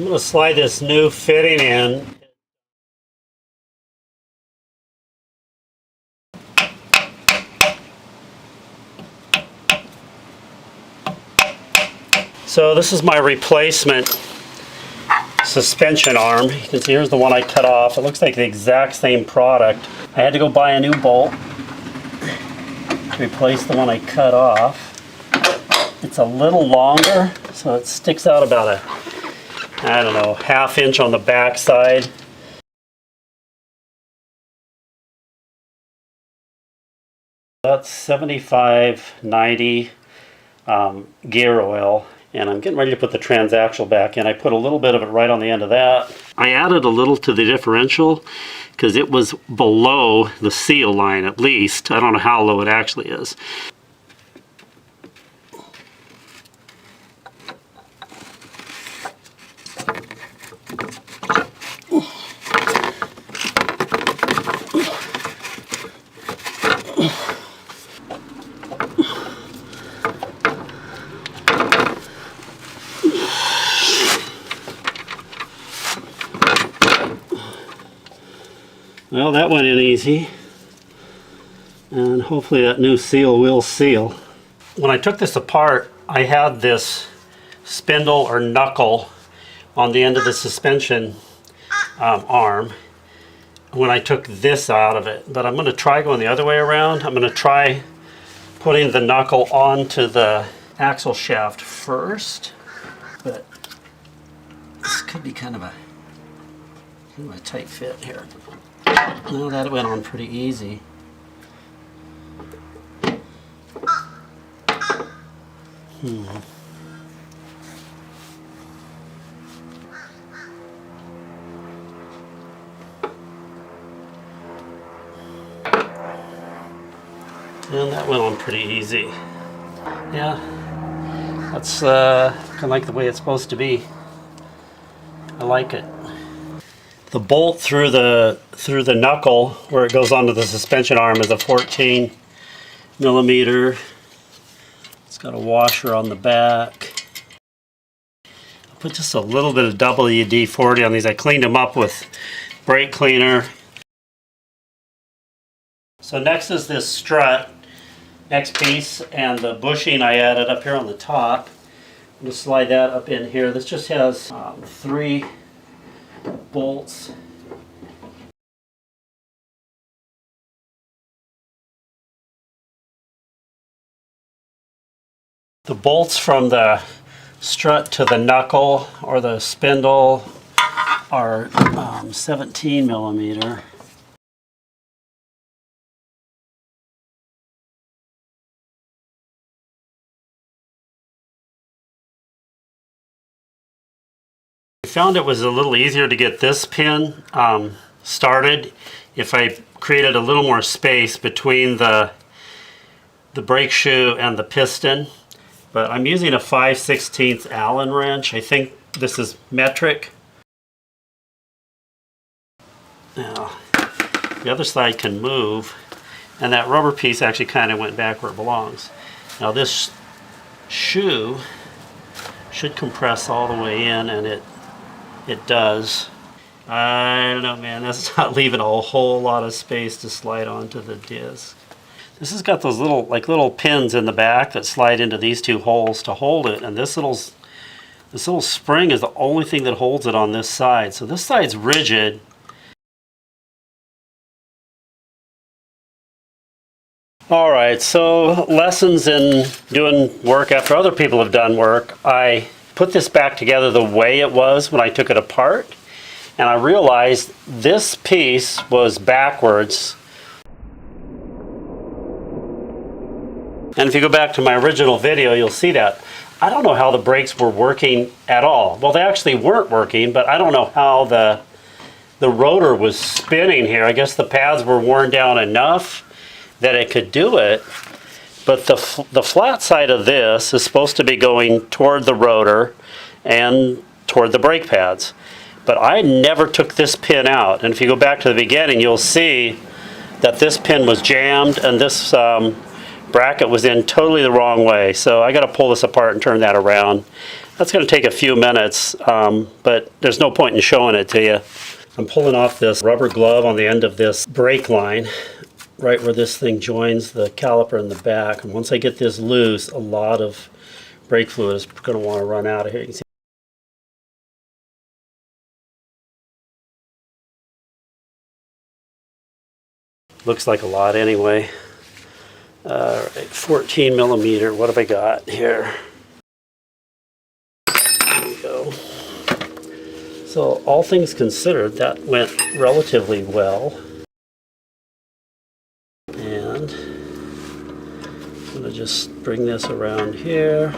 I'm going to slide this new fitting in. So this is my replacement suspension arm. You can see here's the one I cut off. It looks like the exact same product. I had to go buy a new bolt to replace the one I cut off. It's a little longer, so it sticks out about a, I don't know, ½ inch on the back side. That's 75/90 gear oil, and I'm getting ready to put the transaxle back in. I put a little bit of it right on the end of that. I added a little to the differential because it was below the seal line at least. I don't know how low it actually is. Well, that went in easy, and hopefully that new seal will seal. When I took this apart, I had this spindle or knuckle on the end of the suspension arm when I took this out of it, but I'm going to try going the other way around. I'm going to try putting the knuckle onto the axle shaft first, but this could be kind of a tight fit here. No, that went on pretty easy. And that went on pretty easy. Yeah, that's kind of like the way it's supposed to be. I like it. The bolt through the knuckle where it goes onto the suspension arm is a 14 millimeter. It's got a washer on the back. I put just a little bit of WD-40 on these. I cleaned them up with brake cleaner. So next is this strut, next piece, and the bushing I added up here on the top. I'm going to slide that up in here. This just has 3 bolts. The bolts from the strut to the knuckle or the spindle are 17 millimeter. I found it was a little easier to get this pin started if I created a little more space between the brake shoe and the piston. But I'm using a 5/16 Allen wrench. I think this is metric. Now, the other side can move, and that rubber piece actually kind of went back where it belongs. Now this shoe should compress all the way in, and it does. I don't know, man, that's not leaving a whole lot of space to slide onto the disc. This has got those little pins in the back that slide into these 2 holes to hold it, and this little spring is the only thing that holds it on this side. So this side's rigid. All right, so lessons in doing work after other people have done work. I put this back together the way it was when I took it apart, and I realized this piece was backwards. And if you go back to my original video, you'll see that. I don't know how the brakes were working at all. Well, they actually weren't working, but I don't know how the rotor was spinning here. I guess the pads were worn down enough that it could do it. But the flat side of this is supposed to be going toward the rotor and toward the brake pads. But I never took this pin out. And if you go back to the beginning, you'll see that this pin was jammed, and this bracket was in totally the wrong way. So I got to pull this apart and turn that around. That's going to take a few minutes, but there's no point in showing it to you. I'm pulling off this rubber glove on the end of this brake line, right where this thing joins the caliper in the back. And once I get this loose, a lot of brake fluid is going to want to run out of here. You can see. Looks like a lot anyway. All right, 14 millimeter. What have I got here? There we go. So all things considered, that went relatively well. And I'm going to just bring this around here.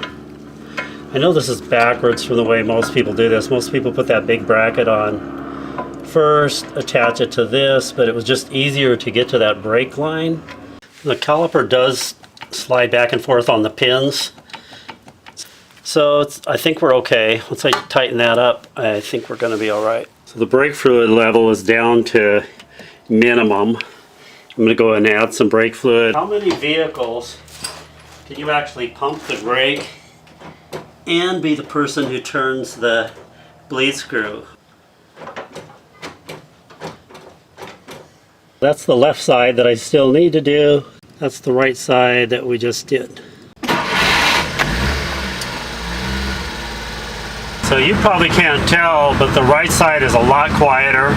I know this is backwards from the way most people do this. Most people put that big bracket on first, attach it to this, but it was just easier to get to that brake line. The caliper does slide back and forth on the pins. So I think we're okay. Once I tighten that up, I think we're going to be all right. So the brake fluid level is down to minimum. I'm going to go and add some brake fluid. How many vehicles can you actually pump the brake and be the person who turns the bleed screw? That's the left side that I still need to do. That's the right side that we just did. So you probably can't tell, but the right side is a lot quieter.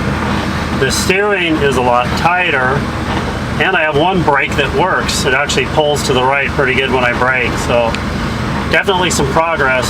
The steering is a lot tighter. And I have one brake that works. It actually pulls to the right pretty good when I brake. So definitely some progress.